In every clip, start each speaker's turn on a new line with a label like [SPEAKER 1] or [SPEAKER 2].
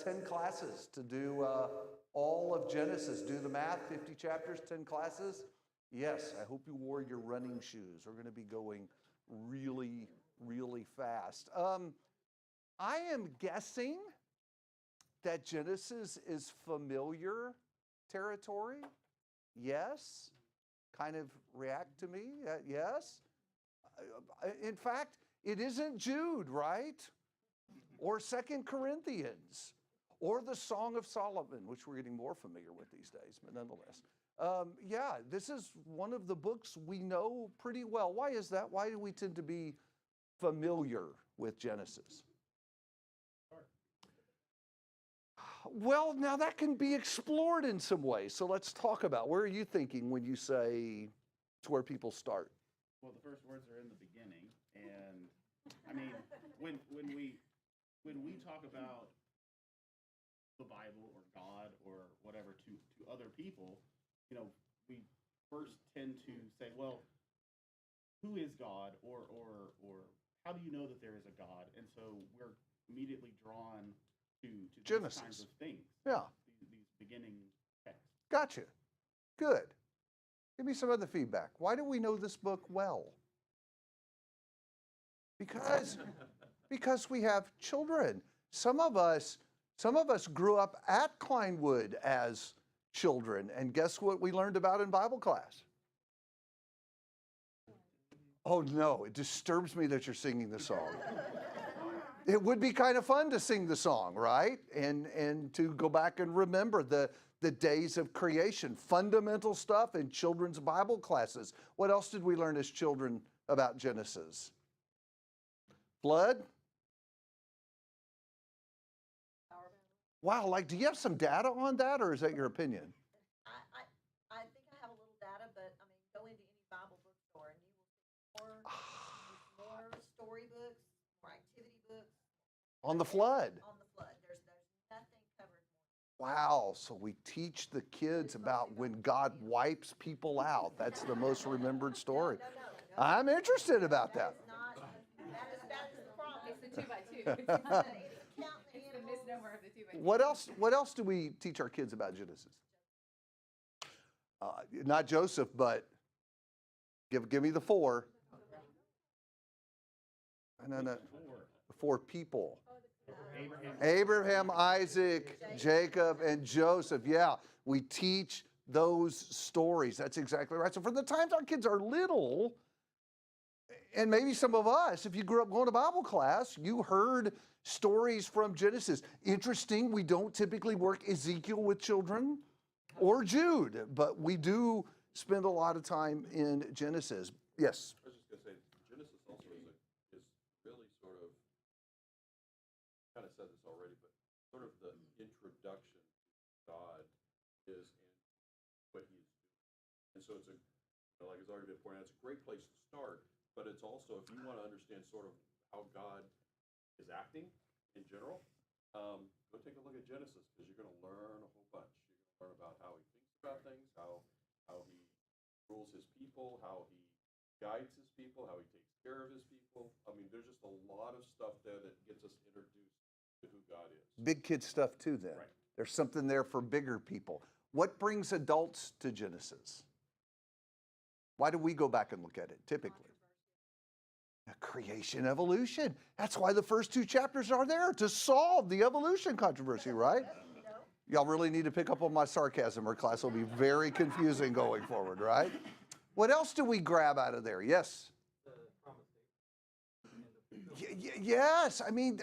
[SPEAKER 1] 10 classes to do all of Genesis. Do the math, 50 chapters, 10 classes. Yes, I hope you wore your running shoes. We're going to be going really, really fast. I am guessing that Genesis is familiar territory. Yes. Kind of react to me. Yes. In fact, it isn't Jude, right? Or 2 Corinthians, or the Song of Solomon, which we're getting more familiar with these days, but nonetheless. Yeah, this is one of the books we know pretty well. Why is that? Why do we tend to be familiar with Genesis? Well, now that can be explored in some ways. So let's talk about, where are you thinking when you say it's where people start?
[SPEAKER 2] Well, the first words are in the beginning, and I mean, when we talk about the Bible or God or whatever to other people, we first tend to say, well, who is God, or how do you know that there is a God? And so we're immediately drawn to
[SPEAKER 1] Genesis.
[SPEAKER 2] These kinds of things.
[SPEAKER 1] Yeah.
[SPEAKER 2] These beginning texts.
[SPEAKER 1] Gotcha. Good. Give me some other feedback. Why do we know this book well? Because we have children. Some of us grew up at Kleinwood as children, and guess what we learned about in Bible class? Oh no, it disturbs me that you're singing the song. It would be kind of fun to sing the song, right? And to go back and remember the days of creation, fundamental stuff in children's Bible classes. What else did we learn as children about Genesis? Flood? Wow, do you have some data on that, or is that your opinion?
[SPEAKER 3] I think I have a little data, but go into any Bible bookstore and you will see more storybooks, more activity books.
[SPEAKER 1] On the flood?
[SPEAKER 3] On the flood. There's nothing covered more.
[SPEAKER 1] Wow, so we teach the kids about when God wipes people out. That's the most remembered story.
[SPEAKER 3] No.
[SPEAKER 1] I'm interested about that.
[SPEAKER 3] That is the problem.
[SPEAKER 4] It's the 2 by 2.
[SPEAKER 3] It's
[SPEAKER 4] the misnomer of the 2 by 2.
[SPEAKER 1] What else do we teach our kids about Genesis? Not Joseph, but give me the 4. No. The 4 people. Abraham, Isaac, Jacob, and Joseph. Yeah, we teach those stories. That's exactly right. So from the times our kids are little, and maybe some of us, if you grew up going to Bible class, you heard stories from Genesis. Interesting, we don't typically work Ezekiel with children or Jude, but we do spend a lot of time in Genesis. Yes?
[SPEAKER 5] I was just going to say, Genesis also is really sort of, kind of said this already, but sort of the introduction to God is in what he's doing. And so it's like it's already been pointed out, it's a great place to start, but it's also, if you want to understand sort of how God is acting in general, go take a look at Genesis, because you're going to learn a whole bunch. You're going to learn about how he thinks about things, how he rules his people, how he guides his people, how he takes care of his people. I mean, there's just a lot of stuff there that gets us introduced to who God is.
[SPEAKER 1] Big kid stuff too then.
[SPEAKER 5] Right.
[SPEAKER 1] There's something there for bigger people. What brings adults to Genesis? Why do we go back and look at it typically? Creation, evolution. That's why the first 2 chapters are there, to solve the evolution controversy, right? Y'all really need to pick up on my sarcasm, or class will be very confusing going forward, right? What else do we grab out of there? Yes? Yes, I mean,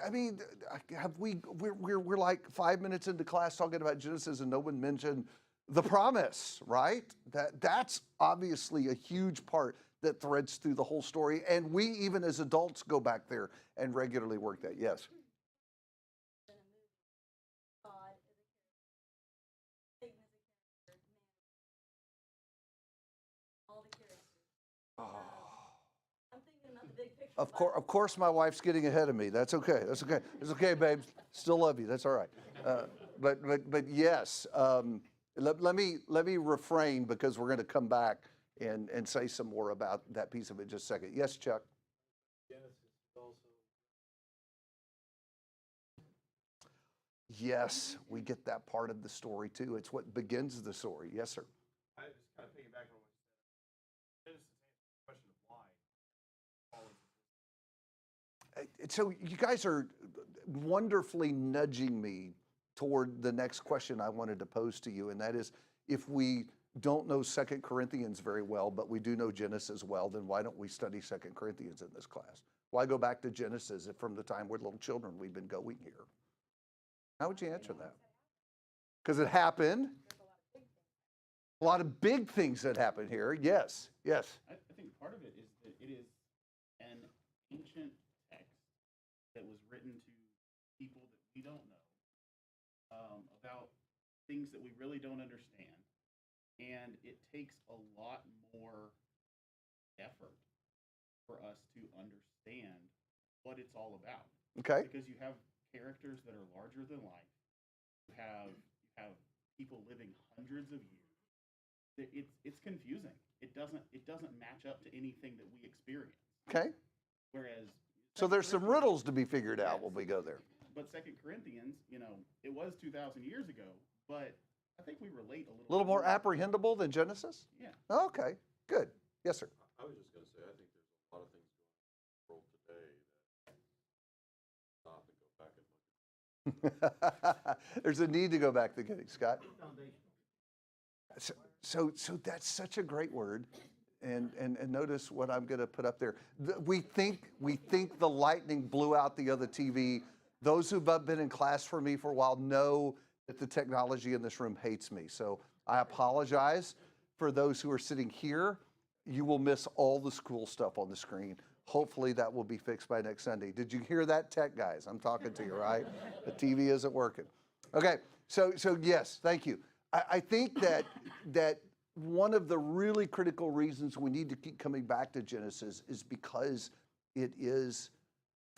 [SPEAKER 1] have we're like 5 minutes into class talking about Genesis and no one mentioned the promise, right? That's obviously a huge part that threads through the whole story, and we even as adults go back there and regularly work that. Yes. Of course, my wife's getting ahead of me. That's okay. That's okay. It's okay, babes. Still love you. That's all right. But yes, let me refrain, because we're going to come back and say some more about that piece of it in just a second. Yes, Chuck. yes, we get that part of the story too. It's what begins the story. Yes, sir.
[SPEAKER 5] I just kind of piggyback on what you said. Genesis answers the question of why. Paul is
[SPEAKER 1] So you guys are wonderfully nudging me toward the next question I wanted to pose to you, and that is, if we don't know 2 Corinthians very well, but we do know Genesis well, then why don't we study 2 Corinthians in this class? Why go back to Genesis if from the time we're little children we've been going here? How would you answer that? Because it happened. A lot of big things that happen here. Yes, yes.
[SPEAKER 2] I think part of it is that it is an ancient text that was written to people that we don't know, about things that we really don't understand. And it takes a lot more effort for us to understand what it's all about.
[SPEAKER 1] Okay.
[SPEAKER 2] Because you have characters that are larger than life. You have people living hundreds of years. It's confusing. It doesn't match up to anything that we experience.
[SPEAKER 1] Okay.
[SPEAKER 2] Whereas
[SPEAKER 1] So there's some riddles to be figured out when we go there.
[SPEAKER 2] But 2 Corinthians, it was 2,000 years ago, but I think we relate a
[SPEAKER 1] A little more
[SPEAKER 2] more.
[SPEAKER 1] apprehendable than Genesis?
[SPEAKER 2] Yeah.
[SPEAKER 1] Okay, good. Yes, sir.
[SPEAKER 5] I was just going to say, I think there's a lot of things going on in the world today that stop and go back and look.
[SPEAKER 1] There's a need to go back to getting, Scott. So that's such a great word. And notice what I'm going to put up there. We think the lightning blew out the other TV. Those who've been in class for me for a while know that the technology in this room hates me. So I apologize for those who are sitting here. You will miss all the school stuff on the screen. Hopefully that will be fixed by next Sunday. Did you hear that, tech guys? I'm talking to you, right? The TV isn't working. Okay, so yes, thank you. I think that one of the really critical reasons we need to keep coming back to Genesis is because it is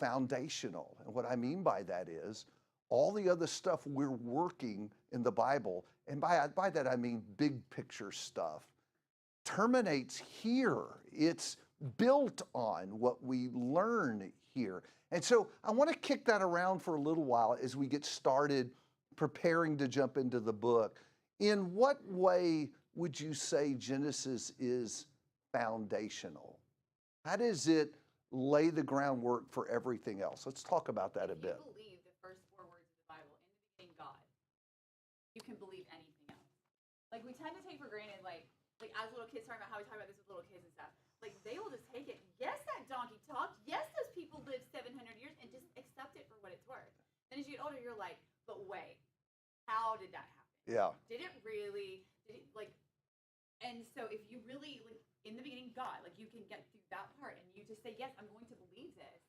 [SPEAKER 1] foundational. And what I mean by that is all the other stuff we're working in the Bible, and by that I mean big picture stuff, terminates here. It's built on what we learn here. And so I want to kick that around for a little while as we get started preparing to jump into the book. In what way would you say Genesis is foundational? How does it lay the groundwork for everything else? Let's talk about that a bit.
[SPEAKER 4] If you believe the first 4 words of the Bible, in the beginning God, you can believe anything else. Like, we tend to take for granted, like as little kids talking about how we talk about this with little kids and stuff. Like, they will just take it, yes, that donkey talked, yes, those people lived 700 years, and just accept it for what it's worth. Then as you get older, you're like, but wait, how did that happen?
[SPEAKER 1] Yeah.
[SPEAKER 4] Did it really, and so if you really, like, in the beginning, God, like, you can get through that part, and you just say, yes, I'm going to believe this.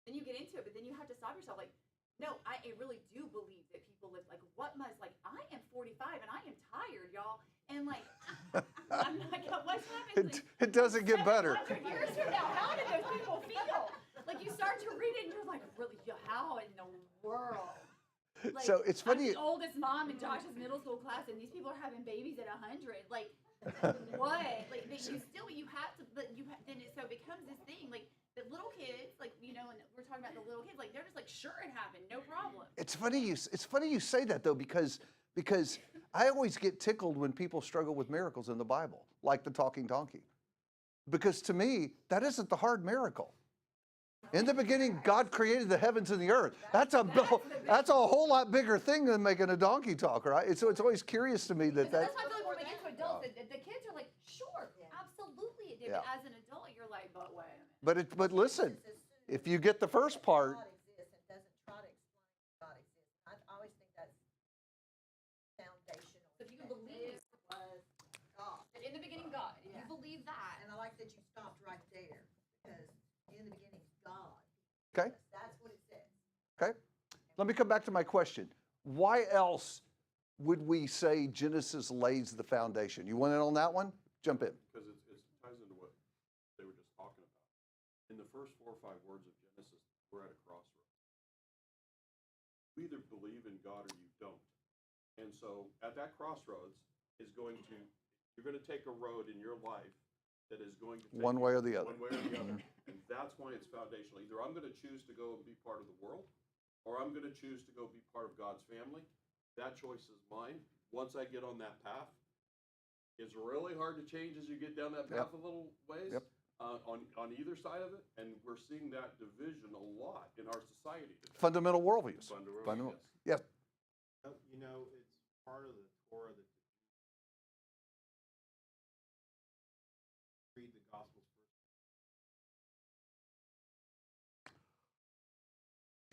[SPEAKER 4] Then you get into it, but then you have to stop yourself, like, no, I really do believe that people live, like, what must, like, I am 45, and I am tired, y'all, and, like, I'm not, what's happened?
[SPEAKER 1] It doesn't get better.
[SPEAKER 4] 700 years from now, how did those people feel? Like, you start to read it, and you're like, really, how in the world? Like,
[SPEAKER 1] So it's funny.
[SPEAKER 4] I'm the oldest mom in Josh's middle school class, and these people are having babies at 100. Like, what? Like, you have to, but then it so it becomes this thing. Like, the little kids, like, and we're talking about the little kids, like, they're just like, sure, it happened, no problem.
[SPEAKER 1] It's funny you say that though, because I always get tickled when people struggle with miracles in the Bible, like the talking donkey. Because to me, that isn't the hard miracle. In the beginning, God created the heavens and the earth. That's a whole lot bigger thing than making a donkey talk, right? So it's always curious to me that.
[SPEAKER 4] That's why I feel like when we get to adults, the kids are like, sure, absolutely it did.
[SPEAKER 1] Yeah.
[SPEAKER 4] But as an adult, you're like, but wait a minute.
[SPEAKER 1] But listen, if you get the first part.
[SPEAKER 3] God exists and doesn't try to explain God exists. I always think that's foundational.
[SPEAKER 4] So if you can believe
[SPEAKER 3] it was God.
[SPEAKER 4] that in the beginning, God, if
[SPEAKER 3] Yeah.
[SPEAKER 4] you believe that,
[SPEAKER 3] And I like that you stopped right there because in the beginning, God.
[SPEAKER 1] Okay.
[SPEAKER 3] That's what it says.
[SPEAKER 1] Okay. Let me come back to my question. Why else would we say Genesis lays the foundation? You want in on that one? Jump in.
[SPEAKER 5] Because it ties into what they were just talking about. In the first 4 or 5 words of Genesis, we're at a crossroads. You either believe in God or you don't. And so at that crossroads you're going to take a road in your life that is going to take
[SPEAKER 1] One way or the other.
[SPEAKER 5] One way or the other. And that's why it's foundational. Either I'm going to choose to go and be part of the world, or I'm going to choose to go be part of God's family. That choice is mine. Once I get on that path, it's really hard to change as you get down that path a little ways.
[SPEAKER 1] Yep.
[SPEAKER 5] On either side of it, and we're seeing that division a lot in our society today.
[SPEAKER 1] Fundamental worldviews.
[SPEAKER 5] Fundamental,
[SPEAKER 1] Yes.
[SPEAKER 6] You know, it's part of the Torah that read the Gospels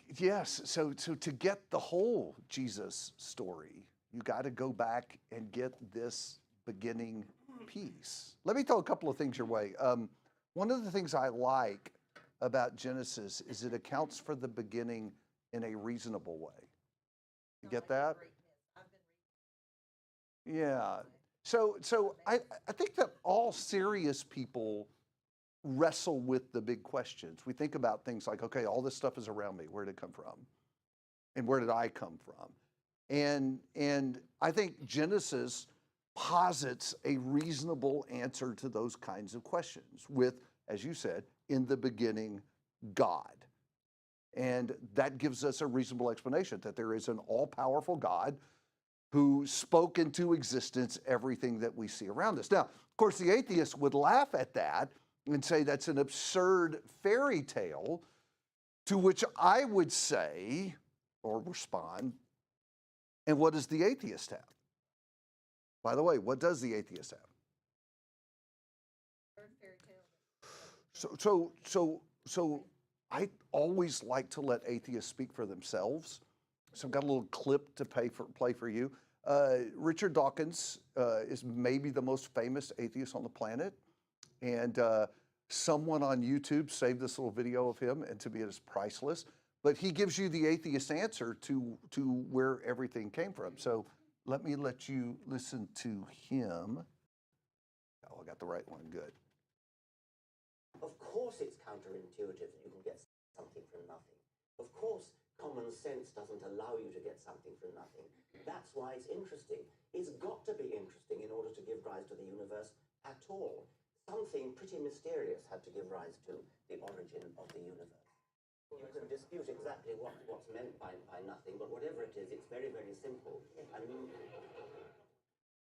[SPEAKER 6] first.
[SPEAKER 1] Yes. So to get the whole Jesus story, you got to go back and get this beginning piece. Let me throw a couple of things your way. One of the things I like about Genesis is it accounts for the beginning in a reasonable way. You get that? Yeah. So I think that all serious people wrestle with the big questions. We think about things like, okay, all this stuff is around me. Where did it come from? And where did I come from? And I think Genesis posits a reasonable answer to those kinds of questions with, as you said, in the beginning, God. And that gives us a reasonable explanation that there is an all-powerful God who spoke into existence everything that we see around us. Now, of course, the atheist would laugh at that and say that's an absurd fairy tale, to which I would say, or respond, and what does the atheist have? By the way, what does the atheist have? So I always like to let atheists speak for themselves. So I've got a little clip to play for you. Richard Dawkins is maybe the most famous atheist on the planet. And someone on YouTube saved this little video of him, and to me it is priceless. But he gives you the atheist answer to where everything came from. So let me let you listen to him. Oh, I got the right one, good.
[SPEAKER 7] Of course it's counterintuitive that you can get something from nothing. Of course common sense doesn't allow you to get something from nothing. That's why it's interesting. It's got to be interesting in order to give rise to the universe at all. Something pretty mysterious had to give rise to the origin of the universe. You can dispute exactly what's meant by nothing, but whatever it is, it's very, very simple. I mean,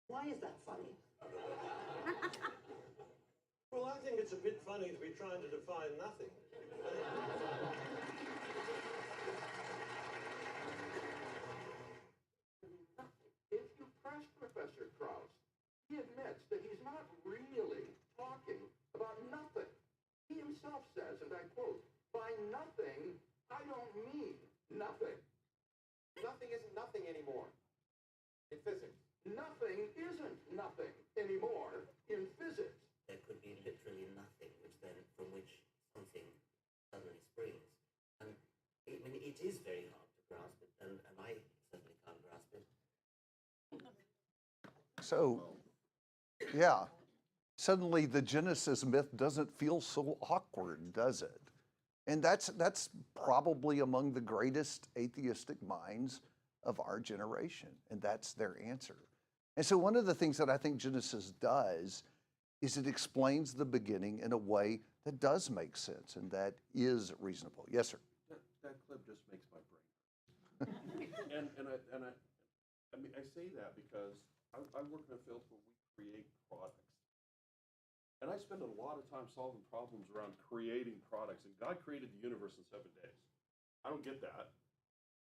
[SPEAKER 7] why is that funny?
[SPEAKER 8] Well, I think it's a bit funny to be trying to define nothing.
[SPEAKER 9] If you press Professor Krauss, he admits that he's not really talking about nothing. He himself says, and I quote, "By nothing, I don't mean nothing."
[SPEAKER 10] Nothing isn't nothing anymore in physics.
[SPEAKER 9] Nothing isn't nothing anymore in physics.
[SPEAKER 7] There could be literally nothing, from which something suddenly springs. And I mean, it is very hard to grasp it, and I certainly can't grasp it.
[SPEAKER 1] So, yeah, suddenly the Genesis myth doesn't feel so awkward, does it? And that's probably among the greatest atheistic minds of our generation, and that's their answer. And so one of the things that I think Genesis does is it explains the beginning in a way that does make sense and that is reasonable. Yes, sir.
[SPEAKER 5] That clip just makes my brain hurt. I mean, I say that because I work in a field where we create products. And I spend a lot of time solving problems around creating products. And God created the universe in 7 days. I don't get that,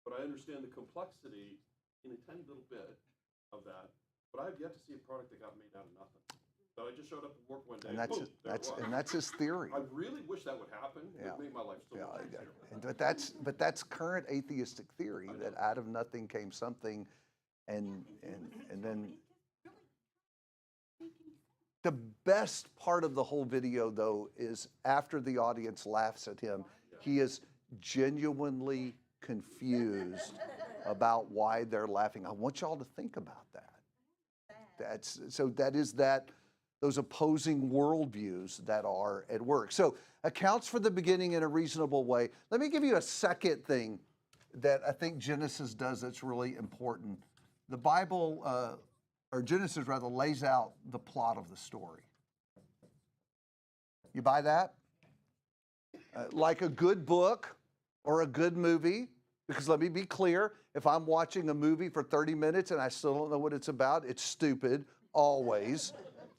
[SPEAKER 5] but I understand the complexity in a tiny little bit of that. But I've yet to see a product that got made out of nothing. So I just showed up at work one day.
[SPEAKER 1] And that's
[SPEAKER 5] boom, there it was.
[SPEAKER 1] and that's his theory.
[SPEAKER 5] I really wish that would happen. It
[SPEAKER 1] Yeah.
[SPEAKER 5] would make my life so much easier.
[SPEAKER 1] But that's current atheistic theory that out of nothing came something, and then the best part of the whole video though is after the audience laughs at him, he is genuinely confused about why they're laughing. I want y'all to think about that. That is those opposing worldviews that are at work. So accounts for the beginning in a reasonable way. Let me give you a second thing that I think Genesis does that's really important. The Bible, or Genesis rather, lays out the plot of the story. You buy that? Like a good book or a good movie, Because let me be clear, if I'm watching a movie for 30 minutes and I still don't know what it's about, it's stupid, always.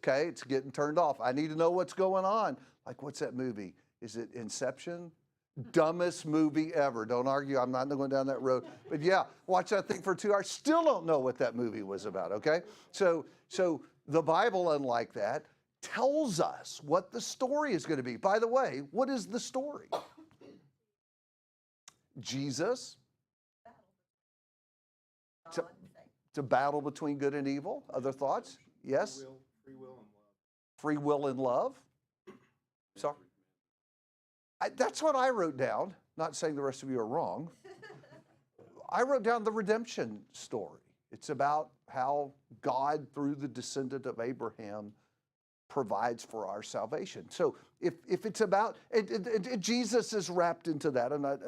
[SPEAKER 1] Okay, it's getting turned off. I need to know what's going on. Like, what's that movie? Is it Inception? Dumbest movie ever. Don't argue, I'm not going down that road. But yeah, watch that thing for 2 hours, still don't know what that movie was about, okay? So the Bible, unlike that, tells us what the story is going to be. By the way, what is the story? Jesus. It's a battle between good and evil. Other thoughts? Yes?
[SPEAKER 6] Free will and love.
[SPEAKER 1] Free will and love. Sorry. That's what I wrote down. Not saying the rest of you are wrong. I wrote down the redemption story. It's about how God, through the descendant of Abraham, provides for our salvation. So if it's about, Jesus is wrapped into that. I'm not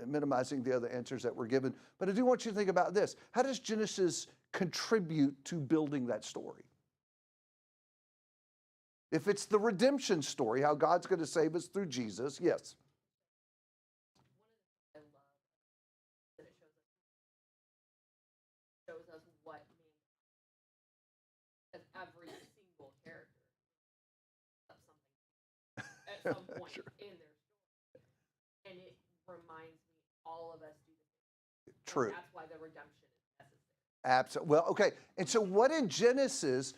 [SPEAKER 1] minimizing the other answers that were given, but I do want you to think about this. How does Genesis contribute to building that story? If it's the redemption story, how God's going to save us through Jesus, yes.
[SPEAKER 11] I love that it shows us what means, because every single character does something at some point
[SPEAKER 1] Sure.
[SPEAKER 11] in their story, and it reminds me all of us do the same.
[SPEAKER 1] True.
[SPEAKER 11] And that's why the redemption is necessary.
[SPEAKER 1] Absolutely. Well, okay. And so what in Genesis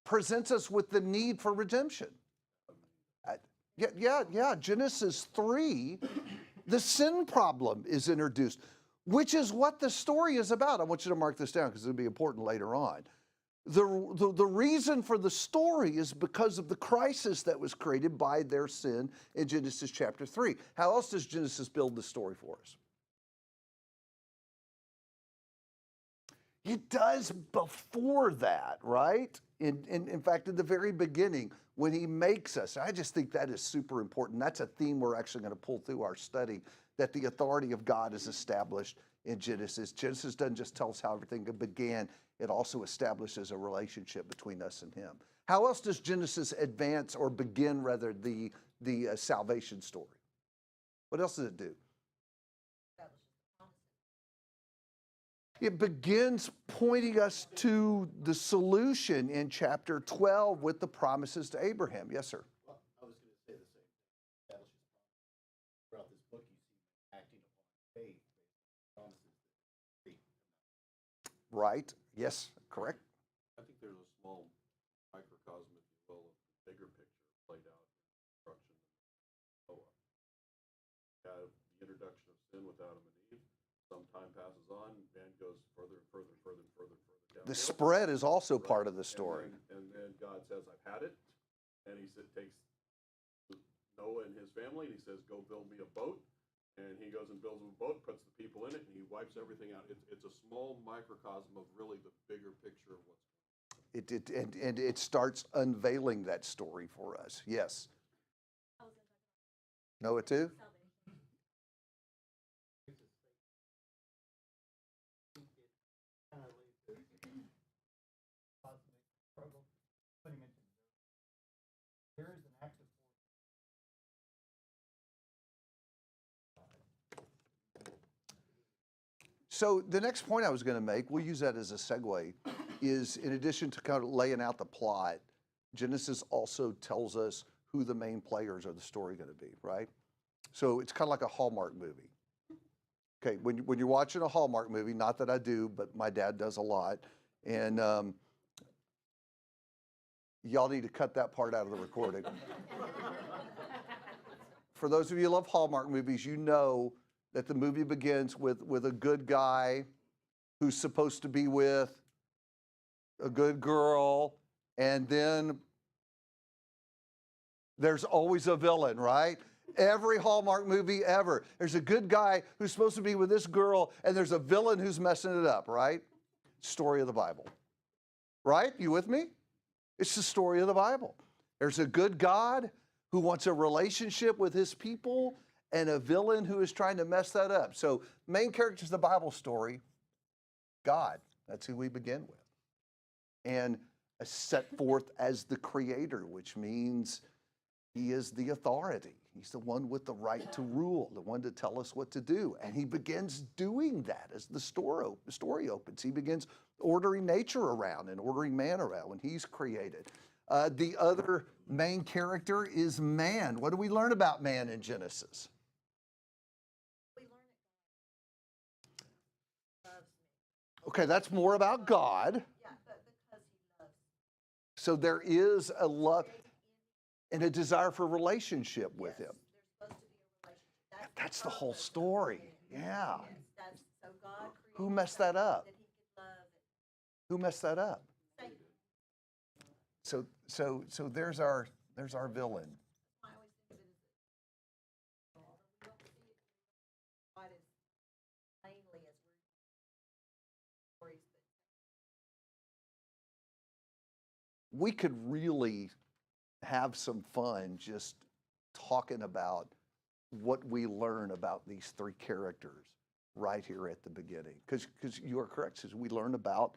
[SPEAKER 1] presents us with the need for redemption? Genesis 3, the sin problem is introduced, which is what the story is about. I want you to mark this down because it'll be important later on. The reason for the story is because of the crisis that was created by their sin in Genesis chapter 3. How else does Genesis build the story for us? It does before that, right? In fact, at the very beginning, when he makes us, I just think that is super important. That's a theme we're actually going to pull through our study, that the authority of God is established in Genesis. Genesis doesn't just tell us how everything began, it also establishes a relationship between us and him. How else does Genesis advance or begin, rather, the salvation story? What else does it do? It begins pointing us to the solution in chapter 12 with the promises to Abraham. Yes, sir.
[SPEAKER 2] Well, I was going to say the same thing. Throughout this book, you see acting upon faith, promises.
[SPEAKER 1] Right. Yes, correct.
[SPEAKER 5] I think there's a small microcosm, if you will, of the bigger picture played out in destruction of Noah. You have the introduction of sin with Adam and Eve. Some time passes on, man goes further and further and further and further and further down.
[SPEAKER 1] The spread is also part of the story.
[SPEAKER 5] And then God says, I've had it. And he takes Noah and his family and he says, go build me a boat. And he goes and builds him a boat, puts the people in it, and he wipes everything out. It's a small microcosm of really the bigger picture of what's going on.
[SPEAKER 1] And it starts unveiling that story for us. Yes. Noah too? So the next point I was going to make, we'll use that as a segue, is in addition to kind of laying out the plot, Genesis also tells us who the main players of the story are going to be, right? So it's kind of like a Hallmark movie. Okay, when you're watching a Hallmark movie, not that I do, but my dad does a lot, and y'all need to cut that part out of the recording. For those of you who love Hallmark movies, you know that the movie begins with a good guy who's supposed to be with a good girl, and then there's always a villain, right? Every Hallmark movie ever. There's a good guy who's supposed to be with this girl, and there's a villain who's messing it up, right? Story of the Bible. Right? You with me? It's the story of the Bible. There's a good God who wants a relationship with his people, and a villain who is trying to mess that up. So main characters of the Bible story, God. That's who we begin with. And set forth as the creator, which means He is the authority. He's the one with the right to rule, the one to tell us what to do. And he begins doing that as the story opens. He begins ordering nature around and ordering man around when he's created. The other main character is man. What do we learn about man in Genesis?
[SPEAKER 3] We learn it loves me.
[SPEAKER 1] Okay, that's more about God.
[SPEAKER 3] Yeah, but because he loves me.
[SPEAKER 1] So there is a love and a desire for relationship with him.
[SPEAKER 3] There's supposed to be a relationship.
[SPEAKER 1] That's the whole
[SPEAKER 3] purpose.
[SPEAKER 1] story. Yeah.
[SPEAKER 3] Yes, so God created
[SPEAKER 1] Who messed that up?
[SPEAKER 3] that he could love
[SPEAKER 1] Who messed that up?
[SPEAKER 3] Satan.
[SPEAKER 1] So there's our villain.
[SPEAKER 3] I always think of it as we don't see it quite as plainly as we're stories, but
[SPEAKER 1] We could really have some fun just talking about what we learn about these three characters right here at the beginning. Because you are correct, Susan. We learn about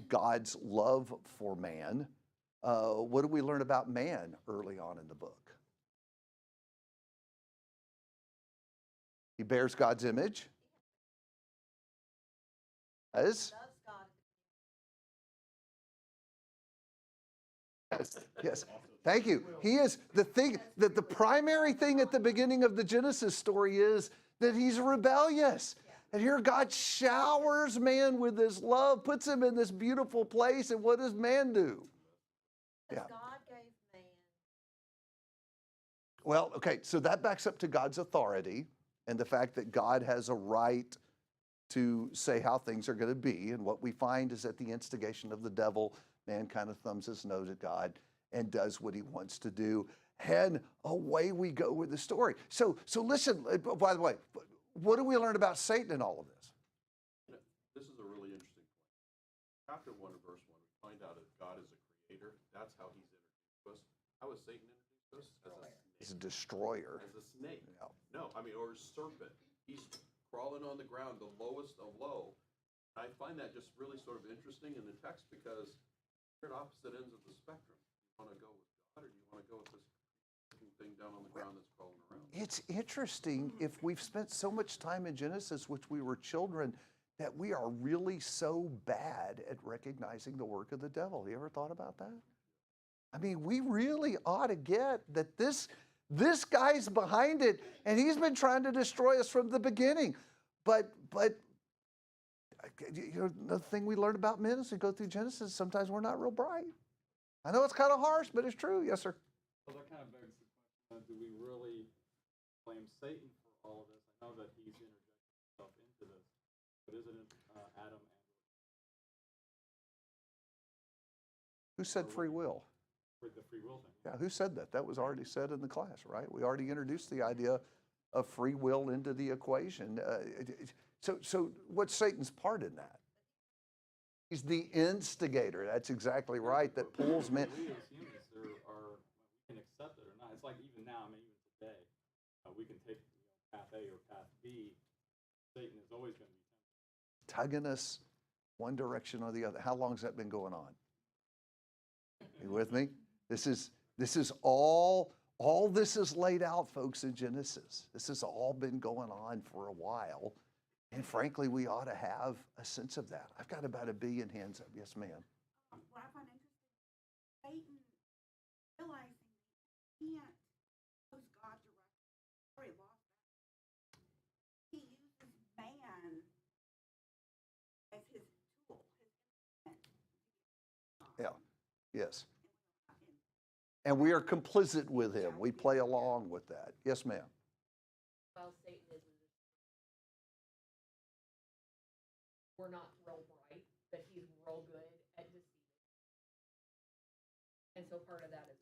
[SPEAKER 1] God's love for man. What do we learn about man early on in the book? He bears God's image. As?
[SPEAKER 3] loves God.
[SPEAKER 1] Yes. Thank you. He is the thing that the primary thing at the beginning of the Genesis story is that he's rebellious. And here God showers man with his love, puts him in this beautiful place. And what does man do? Yeah.
[SPEAKER 3] God gave man.
[SPEAKER 1] Well, okay, so that backs up to God's authority and the fact that God has a right to say how things are going to be. And what we find is at the instigation of the devil, man kind of thumbs his nose at God and does what he wants to do. And away we go with the story. So listen, by the way, what do we learn about Satan in all of this?
[SPEAKER 5] This is a really interesting point. Chapter 1 and verse 1, we find out that God is a creator. That's how he's introduced to us. How is Satan introduced to us?
[SPEAKER 1] He's a destroyer.
[SPEAKER 5] As a snake.
[SPEAKER 1] Yeah.
[SPEAKER 5] No, I mean, or a serpent. He's crawling on the ground, the lowest of low. I find that just really sort of interesting in the text because you're at opposite ends of the spectrum. You want to go with God or do you want to go with this thing down on the ground that's crawling around?
[SPEAKER 1] It's interesting if we've spent so much time in Genesis, which we were children, that we are really so bad at recognizing the work of the devil. You ever thought about that? I mean, we really ought to get that this guy's behind it, and he's been trying to destroy us from the beginning. But you know, the thing we learn about men as we go through Genesis, sometimes we're not real bright. I know it's kind of harsh, but it's true. Yes, sir.
[SPEAKER 12] Well, that kind of begs the question, do we really blame Satan for all of this? I know that he's interjected himself into this, but isn't it Adam and
[SPEAKER 1] Who said free will?
[SPEAKER 12] the free will thing?
[SPEAKER 1] Yeah, who said that? That was already said in the class, right? We already introduced the idea of free will into the equation. So what's Satan's part in that? He's the instigator. That's exactly right. That pulls men.
[SPEAKER 12] We as humans, we can accept it or not. It's like even now, I mean, even today, we can take path A or path B. Satan is always going to be
[SPEAKER 1] tugging us one direction or the other. How long has that been going on? You with me? This is all this is laid out, folks, in Genesis. This has all been going on for a while. And frankly, we ought to have a sense of that. I've got about 1 billion hands up. Yes, ma'am.
[SPEAKER 13] What I find interesting, Satan realizing he can't use God directly. He already lost that. He uses man as his tool, his instrument.
[SPEAKER 1] Yeah. Yes. And we are complicit with him. We play along with that. Yes, ma'am.
[SPEAKER 11] Well, Satan is we're not real bright, but he's real good at deceiving. And so part of that is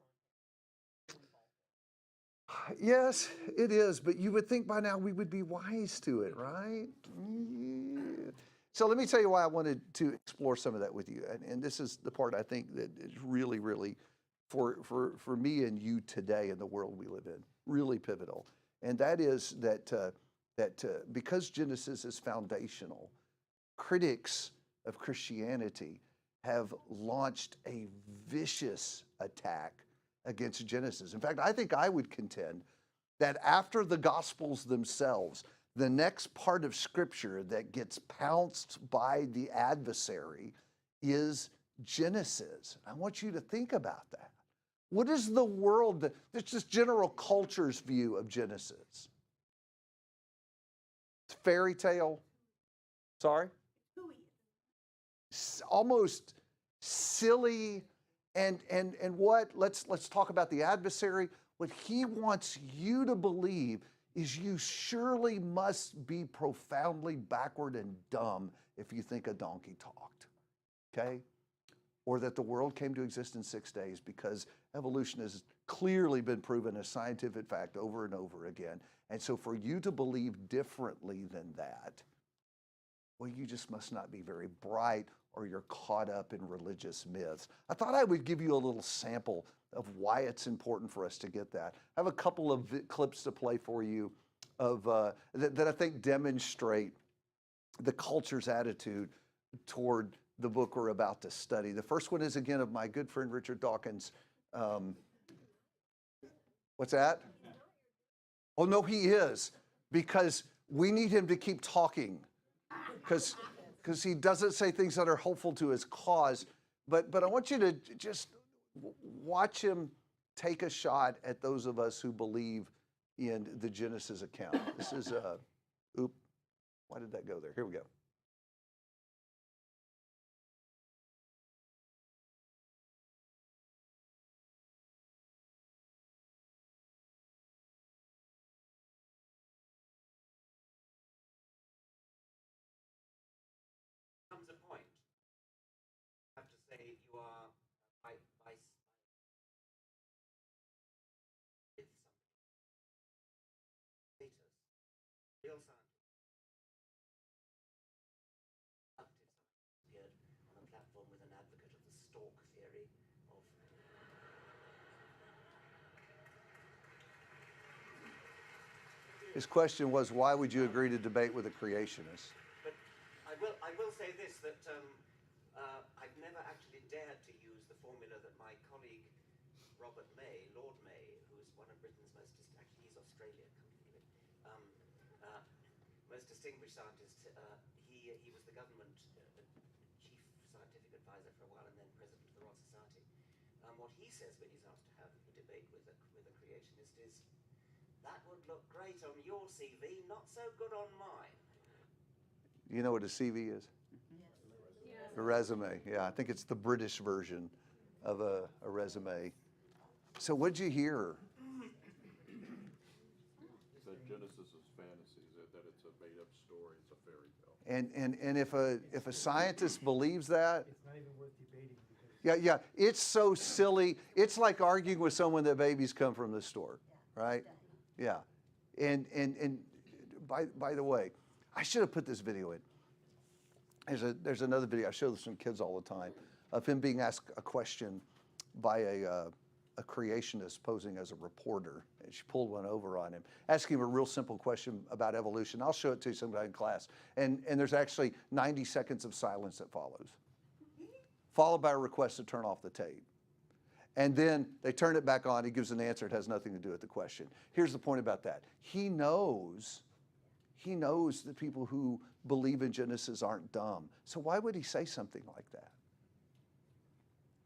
[SPEAKER 11] on him.
[SPEAKER 1] Yes, it is. But you would think by now we would be wise to it, right? Yeah. So let me tell you why I wanted to explore some of that with you. And this is the part I think that is really, really, for me and you today in the world we live in, really pivotal. And that is that because Genesis is foundational, critics of Christianity have launched a vicious attack against Genesis. In fact, I think I would contend that after the Gospels themselves, the next part of Scripture that gets pounced by the adversary is Genesis. I want you to think about that. What is the world, it's just general culture's view of Genesis? It's fairy tale. Sorry? Almost silly. And what, let's talk about the adversary. What he wants you to believe is you surely must be profoundly backward and dumb if you think a donkey talked, okay? Or that the world came to exist in 6 days, because evolution has clearly been proven as scientific fact over and over again. And so for you to believe differently than that, well, you just must not be very bright, or you're caught up in religious myths. I thought I would give you a little sample of why it's important for us to get that. I have a couple of clips to play for you of that I think demonstrate the culture's attitude toward the book we're about to study. The first one is, again, of my good friend Richard Dawkins. What's that? Oh, no, he is, because we need him to keep talking, because he doesn't say things that are helpful to his cause. But I want you to just watch him take a shot at those of us who believe in the Genesis account. This is, why did that go there? Here we go.
[SPEAKER 7] Comes a point. I have to say you are by with something. Real scientists. Active scientists appeared on a platform with an advocate of the stork theory of.
[SPEAKER 1] His question was, why would you agree to debate with a creationist?
[SPEAKER 7] I will say this, that I've never actually dared to use the formula that my colleague Robert May, Lord May, who's one of Britain's most, actually he's Australian, most distinguished scientist. He was the government chief scientific advisor for a while, and then president of the Royal Society. What he says when he's asked to have a debate with a creationist is, that would look great on your CV, not so good on mine.
[SPEAKER 1] You know what a CV is? A resume. Yeah, I think it's the British version of a resume. So what'd you hear?
[SPEAKER 5] That Genesis is fantasy, that it's a made-up story, it's a fairy tale.
[SPEAKER 1] And if a scientist believes that,
[SPEAKER 6] It's not even worth debating.
[SPEAKER 1] yeah, it's so silly. It's like arguing with someone that babies come from the store, right? Yeah. And by the way, I should have put this video in. There's another video, I show this to kids all the time, of him being asked a question by a creationist posing as a reporter. And she pulled one over on him, asking him a real simple question about evolution. I'll show it to you sometime in class. And there's actually 90 seconds of silence that follows, followed by a request to turn off the tape. And then they turn it back on, he gives an answer, it has nothing to do with the question. Here's the point about that. He knows that people who believe in Genesis aren't dumb. So why would he say something like that?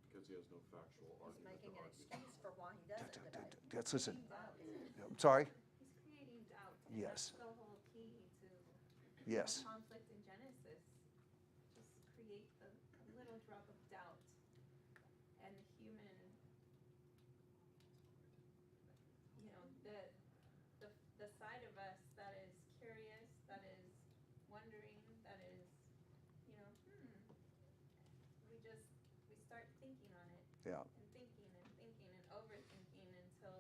[SPEAKER 5] Because he has no factual argument.
[SPEAKER 3] Making an excuse for why he doesn't debate.
[SPEAKER 1] Let's listen. I'm sorry?
[SPEAKER 4] He's creating doubt.
[SPEAKER 1] Yes.
[SPEAKER 4] That's the whole key to
[SPEAKER 1] Yes.
[SPEAKER 4] conflict in Genesis. Just create a little drop of doubt. And the human, the side of us that is curious, that is wondering, that is, we start thinking on it.
[SPEAKER 1] Yeah.
[SPEAKER 4] And thinking and overthinking until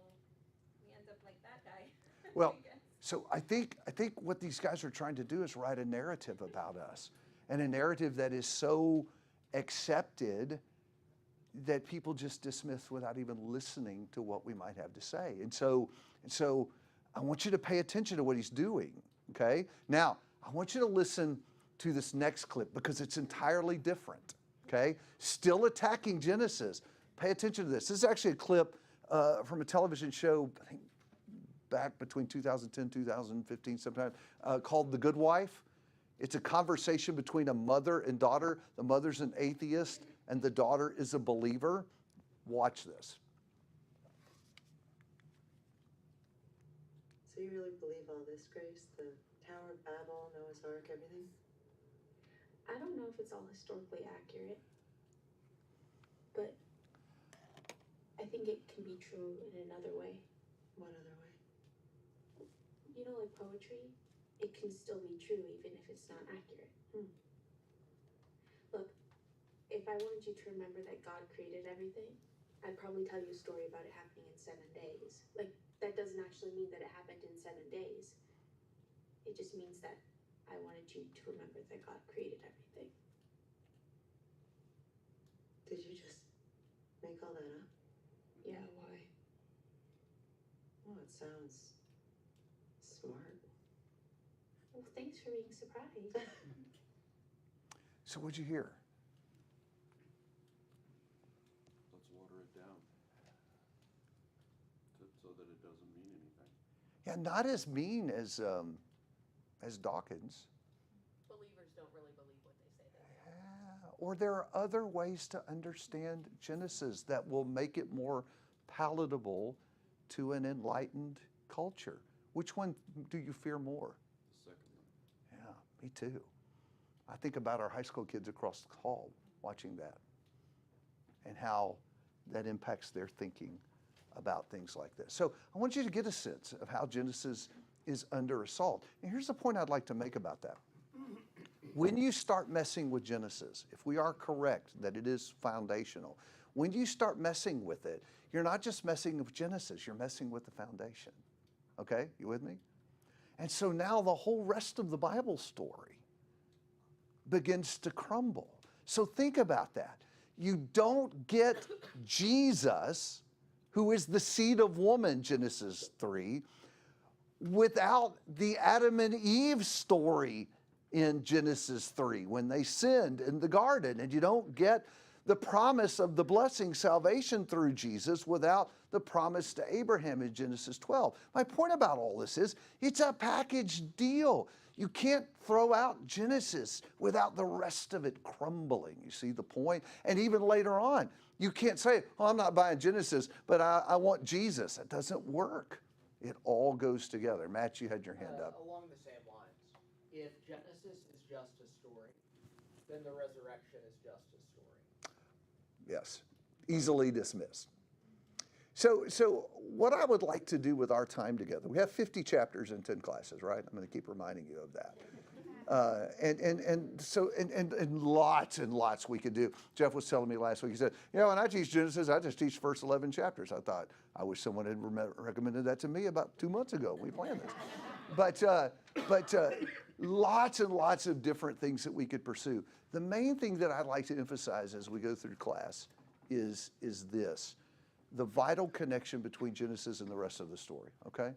[SPEAKER 4] we end up like that guy.
[SPEAKER 1] Well, so I think what these guys are trying to do is write a narrative about us, and a narrative that is so accepted that people just dismiss without even listening to what we might have to say. And so I want you to pay attention to what he's doing, okay? Now, I want you to listen to this next clip because it's entirely different, okay? Still attacking Genesis. Pay attention to this. This is actually a clip from a television show, I think back between 2010, 2015 sometime, called The Good Wife. It's a conversation between a mother and daughter. The mother's an atheist and the daughter is a believer. Watch this.
[SPEAKER 14] So you really believe all this, Grace? The Tower of Babel, Noah's Ark, everything?
[SPEAKER 15] I don't know if it's all historically accurate, but I think it can be true in another way.
[SPEAKER 14] What other way?
[SPEAKER 15] You know, like poetry, it can still be true even if it's not accurate. Look, if I wanted you to remember that God created everything, I'd probably tell you a story about it happening in 7 days. Like, that doesn't actually mean that it happened in 7 days. It just means that I wanted you to remember that God created everything.
[SPEAKER 14] Did you just make all that up?
[SPEAKER 15] Yeah, why?
[SPEAKER 14] Well, it sounds smart.
[SPEAKER 15] Well, thanks for being surprised.
[SPEAKER 1] So what'd you hear?
[SPEAKER 5] Let's water it down so that it doesn't mean anything.
[SPEAKER 1] Yeah, not as mean as Dawkins.
[SPEAKER 11] Believers don't really believe what they say they do.
[SPEAKER 1] Yeah, or there are other ways to understand Genesis that will make it more palatable to an enlightened culture. Which one do you fear more?
[SPEAKER 5] The second one.
[SPEAKER 1] Yeah, me too. I think about our high school kids across the hall watching that and how that impacts their thinking about things like this. So I want you to get a sense of how Genesis is under assault. And here's the point I'd like to make about that. When you start messing with Genesis, if we are correct that it is foundational, when you start messing with it, you're not just messing with Genesis, you're messing with the foundation. Okay, you with me? And so now the whole rest of the Bible story begins to crumble. So think about that. You don't get Jesus, who is the seed of woman, Genesis 3, without the Adam and Eve story in Genesis 3 when they sinned in the garden. And you don't get the promise of the blessing, salvation through Jesus, without the promise to Abraham in Genesis 12. My point about all this is it's a package deal. You can't throw out Genesis without the rest of it crumbling. You see the point? And even later on, you can't say, oh, I'm not buying Genesis, but I want Jesus. It doesn't work. It all goes together. Matt, you had your hand up.
[SPEAKER 16] Along the same lines, if Genesis is just a story, then the resurrection is just a story.
[SPEAKER 1] Yes, easily dismissed. So what I would like to do with our time together, we have 50 chapters in 10 classes, right? I'm going to keep reminding you of that. And lots and lots we could do. Jeff was telling me last week, he said, you know, when I teach Genesis, I just teach the first 11 chapters. I thought, I wish someone had recommended that to me about 2 months ago. We planned this. But lots and lots of different things that we could pursue. The main thing that I'd like to emphasize as we go through class is this. The vital connection between Genesis and the rest of the story, okay?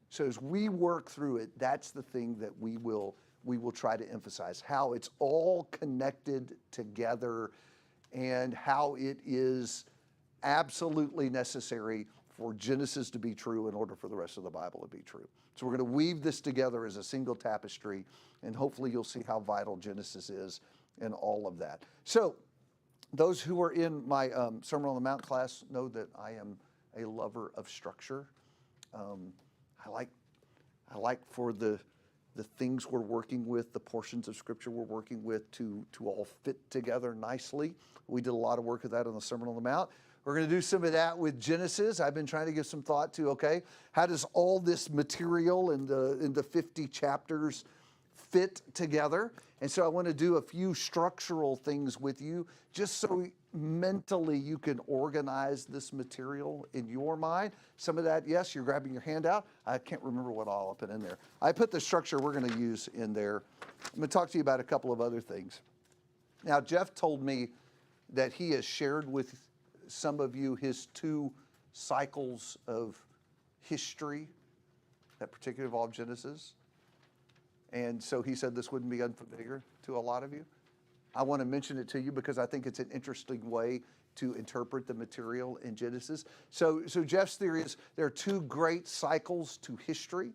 [SPEAKER 1] So as we work through it, that's the thing that we will try to emphasize, how it's all connected together and how it is absolutely necessary for Genesis to be true in order for the rest of the Bible to be true. So we're going to weave this together as a single tapestry, and hopefully you'll see how vital Genesis is in all of that. So those who are in my Sermon on the Mount class know that I am a lover of structure. I like for the things we're working with, the portions of Scripture we're working with to all fit together nicely. We did a lot of work with that on the Sermon on the Mount. We're going to do some of that with Genesis. I've been trying to give some thought to, okay, how does all this material in the 50 chapters fit together? And so I want to do a few structural things with you just so mentally you can organize this material in your mind. Some of that, yes, you're grabbing your handout. I can't remember what all I put in there. I put the structure we're going to use in there. I'm going to talk to you about a couple of other things. Now, Jeff told me that he has shared with some of you his 2 cycles of history that particularly involve Genesis. And so he said this wouldn't be unfamiliar to a lot of you. I want to mention it to you because I think it's an interesting way to interpret the material in Genesis. So Jeff's theory is there are two great cycles to history,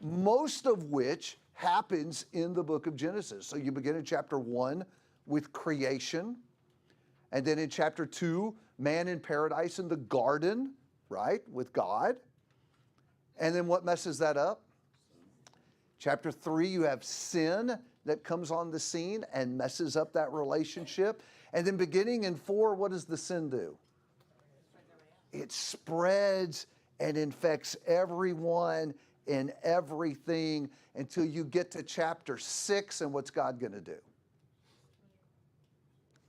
[SPEAKER 1] most of which happens in the book of Genesis. So you begin in chapter 1 with creation, and then in chapter 2, man in paradise in the garden, right, with God. And then what messes that up? Chapter 3, you have sin that comes on the scene and messes up that relationship. And then beginning in 4, what does the sin do? It spreads and infects everyone and everything until you get to chapter 6, and what's God going to do?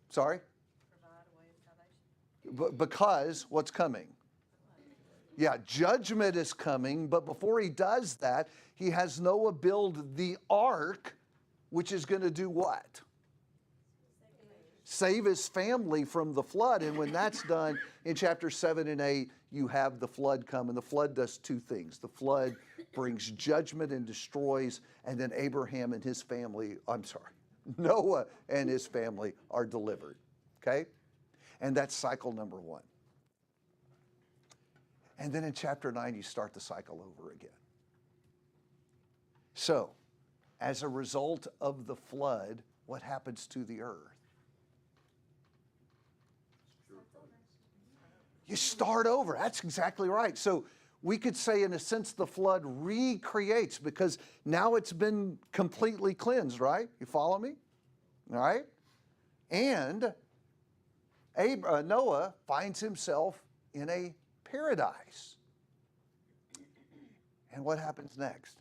[SPEAKER 1] Sorry? Because what's coming? Yeah, judgment is coming, but before he does that, he has Noah build the ark, which is going to do what? Save his family from the flood. And when that's done, in chapter 7 and 8, you have the flood come. And the flood does two things. The flood brings judgment and destroys, and then Abraham and his family, Noah and his family are delivered. Okay? And that's cycle number 1. And then in chapter 9, you start the cycle over again. So, as a result of the flood, what happens to the earth? You start over. That's exactly right. So we could say, in a sense, the flood recreates because now it's been completely cleansed, right? You follow me? All right? And Noah finds himself in a paradise. And what happens next?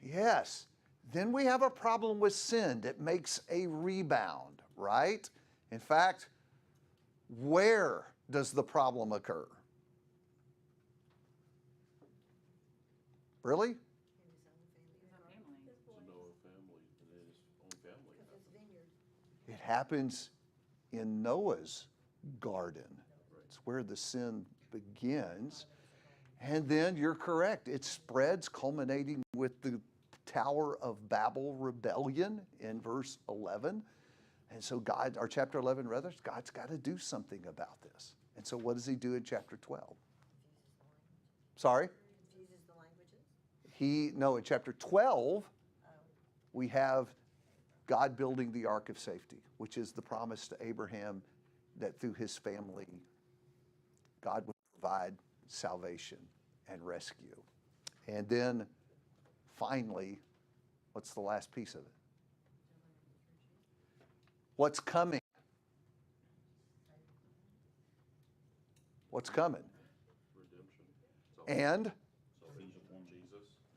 [SPEAKER 1] Yes. Then we have a problem with sin that makes a rebound, right? In fact, where does the problem occur? Really? It happens in Noah's garden. It's where the sin begins. And then you're correct. It spreads, culminating with the Tower of Babel rebellion in verse 11. And so God, or chapter 11 rather, God's got to do something about this. And so what does he do in chapter 12? Sorry? In chapter 12, we have God building the ark of safety, which is the promise to Abraham that through his family, God would provide salvation and rescue. And then finally, what's the last piece of it? What's coming? What's coming? And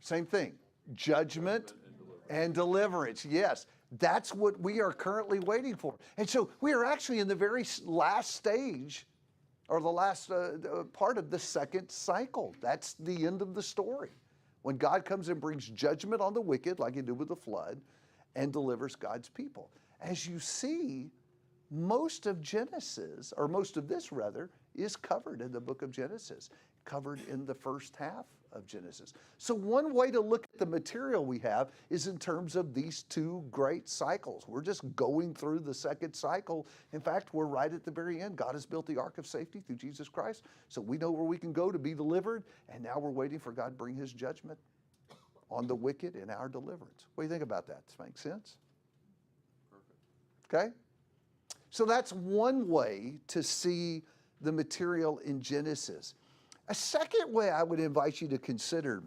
[SPEAKER 1] same thing, judgment and deliverance. Yes, that's what we are currently waiting for. And so we are actually in the very last stage, or the last part of the second cycle. That's the end of the story. When God comes and brings judgment on the wicked, like he did with the flood, and delivers God's people. As you see, most of Genesis, or most of this rather, is covered in the book of Genesis, covered in the first half of Genesis. So one way to look at the material we have is in terms of these two great cycles. We're just going through the second cycle. In fact, we're right at the very end. God has built the ark of safety through Jesus Christ, so we know where we can go to be delivered, and now we're waiting for God to bring his judgment on the wicked and our deliverance. What do you think about that? Does that make sense? Okay? So that's one way to see the material in Genesis. A second way I would invite you to consider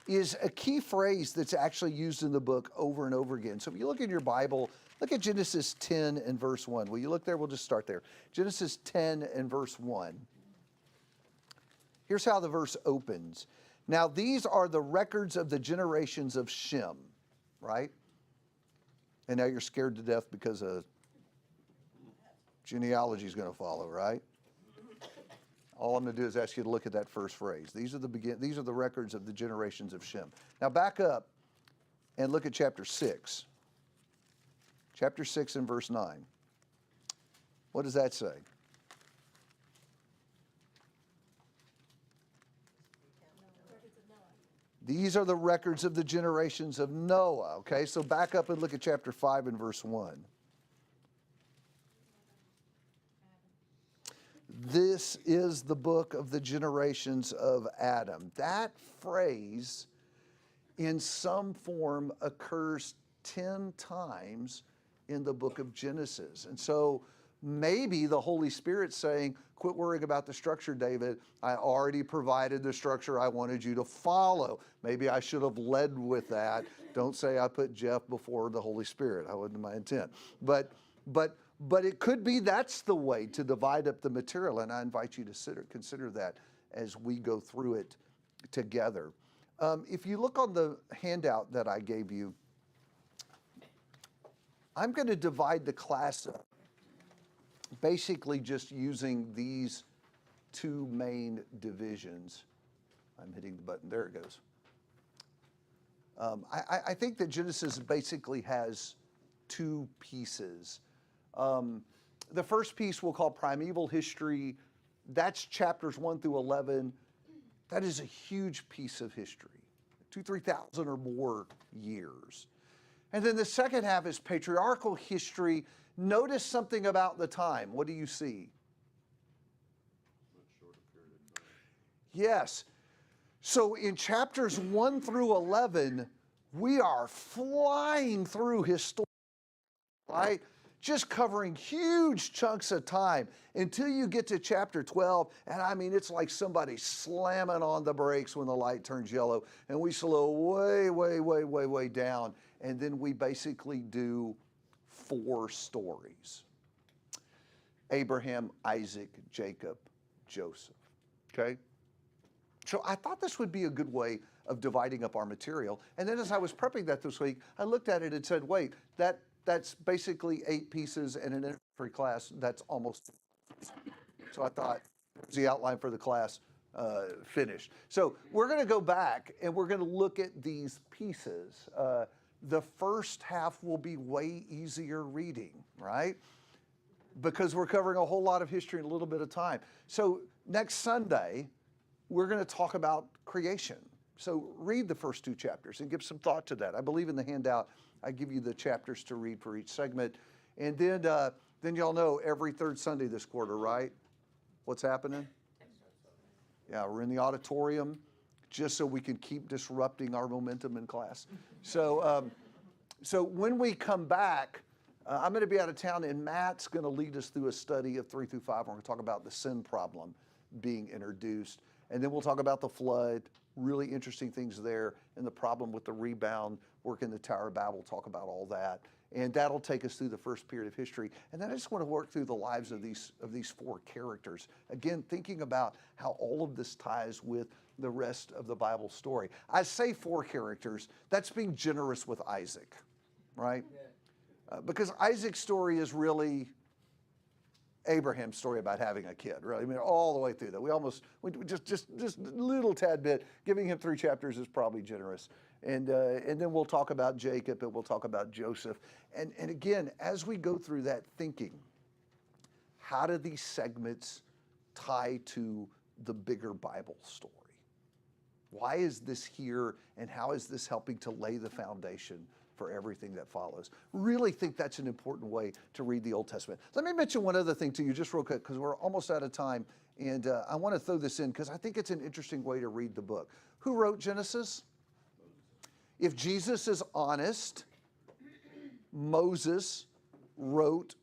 [SPEAKER 1] is a key phrase that's actually used in the book over and over again. So if you look in your Bible, look at Genesis 10 and verse 1. Will you look there? We'll just start there. Genesis 10 and verse 1. Here's how the verse opens. Now these are the records of the generations of Shem, right? And now you're scared to death because a genealogy is going to follow, right? All I'm going to do is ask you to look at that first phrase. These are the records of the generations of Shem. Now back up and look at chapter 6. Chapter 6 and verse 9. What does that say? These are the records of the generations of Noah. Okay, so back up and look at chapter 5 and verse 1. this is the book of the generations of Adam. That phrase in some form occurs 10 times in the book of Genesis. And so maybe the Holy Spirit's saying, quit worrying about the structure, David. I already provided the structure I wanted you to follow. Maybe I should have led with that. Don't say I put Jeff before the Holy Spirit. That wasn't my intent. But it could be that's the way to divide up the material, and I invite you to consider that as we go through it together. If you look on the handout that I gave you, I'm going to divide the class up, basically just using these two main divisions. I'm hitting the button. There it goes. I think that Genesis basically has two pieces. The first piece we'll call primeval history. That's chapters 1 through 11. That is a huge piece of history, 3,000 or more years. And then the second half is patriarchal history. Notice something about the time. What do you see?
[SPEAKER 5] Much shorter period of time.
[SPEAKER 1] Yes. So in chapters 1 through 11, we are flying through history, right? Just covering huge chunks of time until you get to chapter 12. And I mean, it's like somebody slamming on the brakes when the light turns yellow. And we slow way down. And then we basically do 4 stories: Abraham, Isaac, Jacob, Joseph. Okay? So I thought this would be a good way of dividing up our material. And then as I was prepping that this week, I looked at it and said, wait, that's basically 8 pieces in an introductory class. That's almost. So I thought, there's the outline for the class finished. So we're going to go back and we're going to look at these pieces. The first half will be way easier reading, right? Because we're covering a whole lot of history in a little bit of time. So next Sunday, we're going to talk about creation. So read the first 2 chapters and give some thought to that. I believe in the handout, I give you the chapters to read for each segment. And then y'all know every 3rd Sunday this quarter, right? What's happening? Yeah, we're in the auditorium just so we can keep disrupting our momentum in class. So when we come back, I'm going to be out of town, and Matt's going to lead us through a study of 3 through 5. We're going to talk about the sin problem being introduced. And then we'll talk about the flood, really interesting things there, and the problem with the rebound, work in the Tower of Babel, talk about all that. And that'll take us through the first period of history. And then I just want to work through the lives of these 4 characters. Again, thinking about how all of this ties with the rest of the Bible story. I say 4 characters, that's being generous with Isaac, right? Because Isaac's story is really Abraham's story about having a kid, really. I mean, all the way through that. We just a little tad bit. Giving him 3 chapters is probably generous. And then we'll talk about Jacob and we'll talk about Joseph. And again, as we go through that thinking, how do these segments tie to the bigger Bible story? Why is this here, and how is this helping to lay the foundation for everything that follows? Really think that's an important way to read the Old Testament. Let me mention one other thing to you just real quick, because we're almost out of time, and I want to throw this in because I think it's an interesting way to read the book. Who wrote Genesis? If Jesus is honest, Moses wrote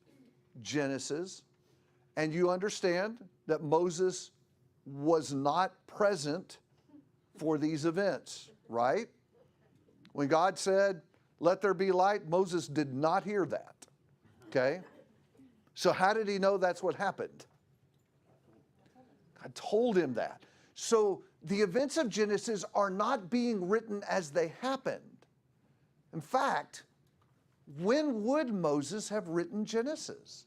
[SPEAKER 1] Genesis, and you understand that Moses was not present for these events, right? When God said, "Let there be light," Moses did not hear that, okay? So how did he know that's what happened? God told him that. So the events of Genesis are not being written as they happened. In fact, when would Moses have written Genesis?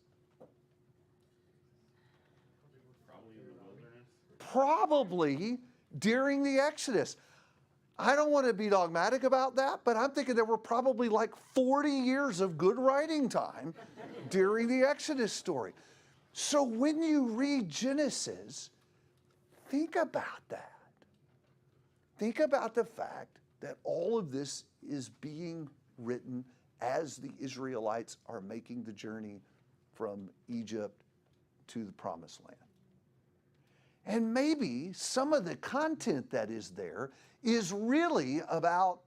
[SPEAKER 2] Probably in the wilderness.
[SPEAKER 1] Probably during the Exodus. I don't want to be dogmatic about that, but I'm thinking there were probably like 40 years of good writing time during the Exodus story. So when you read Genesis, think about that. Think about the fact that all of this is being written as the Israelites are making the journey from Egypt to the Promised Land. And maybe some of the content that is there is really about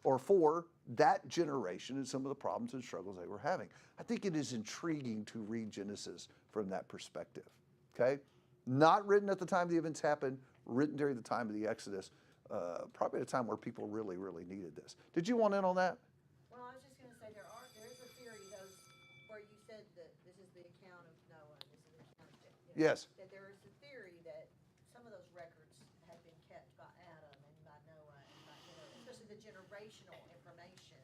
[SPEAKER 1] or for that generation and some of the problems and struggles they were having. I think it is intriguing to read Genesis from that perspective, okay? Not written at the time the events happened, written during the time of the Exodus, probably at a time where people really, really needed this. Did you want in on that?
[SPEAKER 3] Well, I was just going to say there is a theory, those where you said that this is the account of Noah, this is the account of
[SPEAKER 1] Yes.
[SPEAKER 3] that there is a theory that some of those records had been kept by Adam and by Noah, and by, especially the generational information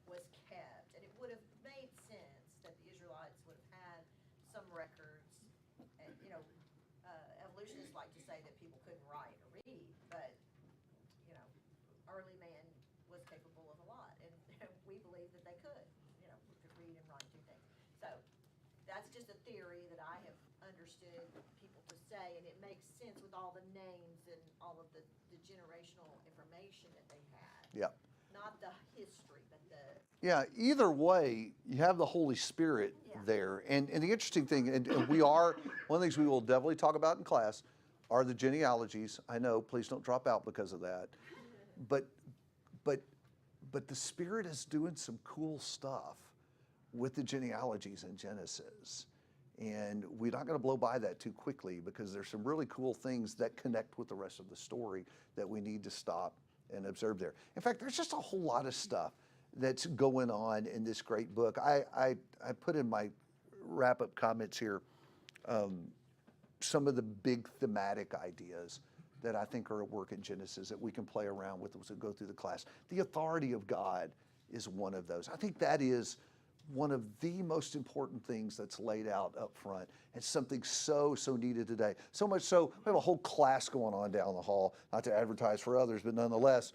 [SPEAKER 3] was kept, and it would have made sense that the Israelites would have had some records. And evolutionists like to say that people couldn't write or read, but early man was capable of a lot, and we believe that they could read and write, do things. So that's just a theory that I have understood people to say, and it makes sense with all the names and all of the generational information that they had.
[SPEAKER 1] Yeah.
[SPEAKER 3] Not the history, but the...
[SPEAKER 1] Yeah, either way, you have the Holy Spirit there. And the interesting thing, and we are, one of the things we will definitely talk about in class are the genealogies. I know, please don't drop out because of that. But the Spirit is doing some cool stuff with the genealogies in Genesis. And we're not going to blow by that too quickly because there's some really cool things that connect with the rest of the story that we need to stop and observe there. In fact, there's just a whole lot of stuff that's going on in this great book. I put in my wrap-up comments here some of the big thematic ideas that I think are at work in Genesis that we can play around with as we go through the class. The authority of God is one of those. I think that is one of the most important things that's laid out up front, and something so needed today. So much so, we have a whole class going on down the hall, not to advertise for others, but nonetheless,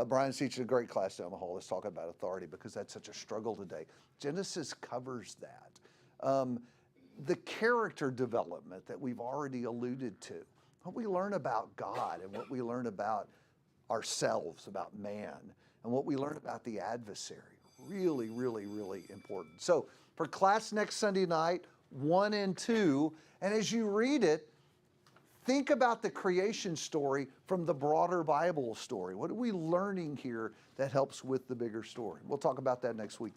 [SPEAKER 1] Brian's teaching a great class down the hall that's talking about authority because that's such a struggle today. Genesis covers that. The character development that we've already alluded to, what we learn about God and what we learn about ourselves, about man, and what we learn about the adversary. Really, really, really important. So for class next Sunday night, 1 and 2, and as you read it, think about the creation story from the broader Bible story. What are we learning here that helps with the bigger story? We'll talk about that next week.